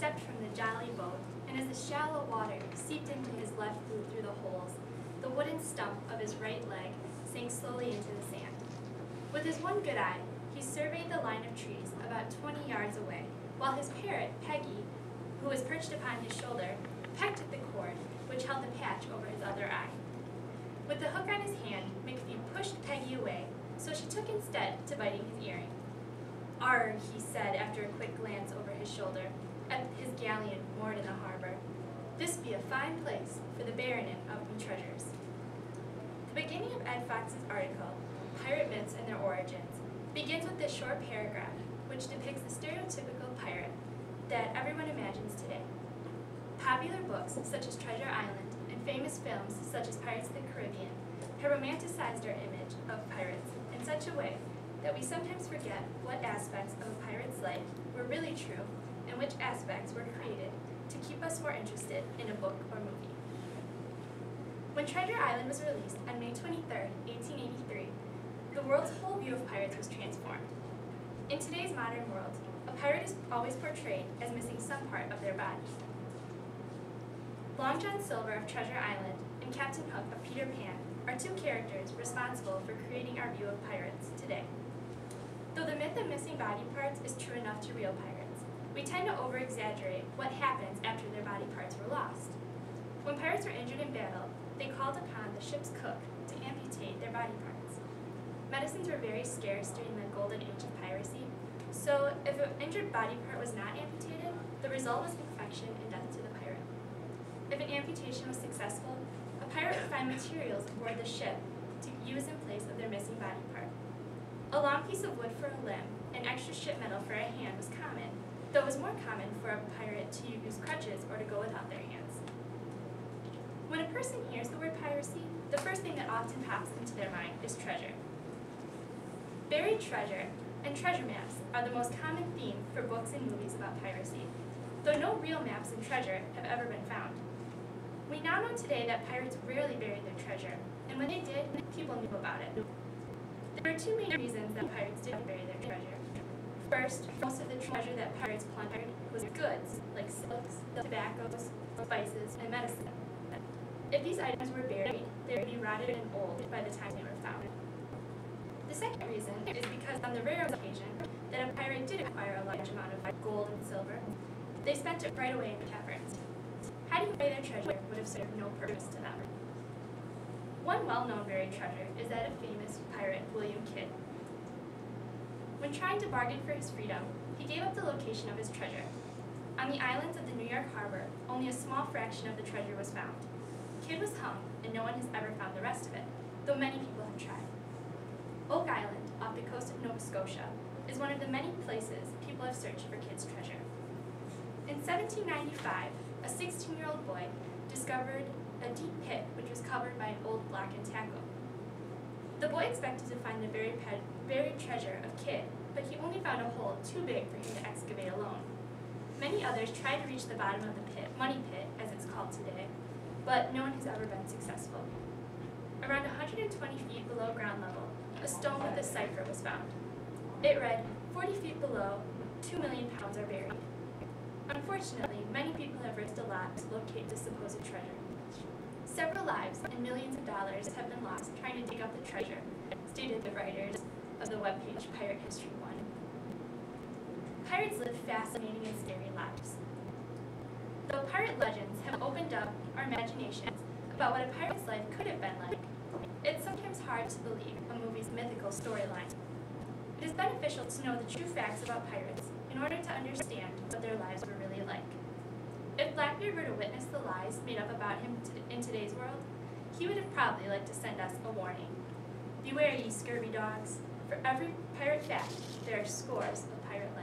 stepped from the jolly boat, and as the shallow water seeped into his left boot through the holes, the wooden stump of his right leg sank slowly into the sand. With his one good eye, he surveyed the line of trees about 20 yards away, while his parrot, Peggy, who was perched upon his shoulder, pecked at the cord which held the patch over his other eye. With the hook on his hand, McPhee pushed Peggy away, so she took instead to biting his earring. "Arr," he said after a quick glance over his shoulder at his galleon moored in the harbor. "This be a fine place for the baronet of me treasures." The beginning of Ed Fox's article, Pirate Myths and Their Origins, begins with this short paragraph, which depicts the stereotypical pirate that everyone imagines today. Popular books such as Treasure Island and famous films such as Pirates of the Caribbean have romanticized our image of pirates in such a way that we sometimes forget what aspects of a pirate's life were really true and which aspects were created to keep us more interested in a book or movie. When Treasure Island was released on May 23, 1883, the world's whole view of pirates was transformed. In today's modern world, a pirate is always portrayed as missing some part of their body. Long John Silver of Treasure Island and Captain Hook of Peter Pan are two characters responsible for creating our view of pirates today. Though the myth of missing body parts is true enough to real pirates, we tend to over-exaggerate what happens after their body parts were lost. When pirates were injured in battle, they called upon the ship's cook to amputate their body parts. Medicines were very scarce during the golden age of piracy, so if an injured body part was not amputated, the result was infection and death to the pirate. If an amputation was successful, a pirate would find materials aboard the ship to use in place of their missing body part. A long piece of wood for a limb and extra ship metal for a hand was common, though it was more common for a pirate to use crutches or to go without their hands. When a person hears the word piracy, the first thing that often pops into their mind is treasure. Buried treasure and treasure maps are the most common theme for books and movies about piracy, though no real maps and treasure have ever been found. We now know today that pirates rarely buried their treasure, and when they did, people knew about it. There are two main reasons that pirates didn't bury their treasure. First, most of the treasure that pirates plundered was goods, like silks, tobaccos, spices, and medicine. If these items were buried, they would be rotted and old by the time they were found. The second reason is because on the rare occasion that a pirate did acquire a large amount of gold and silver, they spent it right away in caverns. Hiding away their treasure would have served no purpose to them. One well-known buried treasure is that of famous pirate William Kidd. When trying to bargain for his freedom, he gave up the location of his treasure. On the islands of the New York harbor, only a small fraction of the treasure was found. Kidd was hung, and no one has ever found the rest of it, though many people have tried. Oak Island, off the coast of Nova Scotia, is one of the many places people have searched for Kidd's treasure. In 1795, a 16-year-old boy discovered a deep pit which was covered by an old blackened tackle. The boy expected to find the buried treasure of Kidd, but he only found a hole too big for him to excavate alone. Many others tried to reach the bottom of the pit, Money Pit as it's called today, but no one has ever been successful. Around 120 feet below ground level, a stone with a cipher was found. It read, 40 feet below, 2 million pounds are buried. Unfortunately, many people have risked a lot to locate this supposed treasure. Several lives and millions of dollars have been lost trying to dig up the treasure, stated the writers of the webpage Pirate History 1. Pirates live fascinating and scary lives. Though pirate legends have opened up our imaginations about what a pirate's life could have been like, it's sometimes hard to believe a movie's mythical storyline. It is beneficial to know the true facts about pirates in order to understand what their lives were really like. If Blackbeard were to witness the lies made up about him in today's world, he would have probably liked to send us a warning. Beware, ye scurvy dogs. For every pirate fact, there are scores of pirate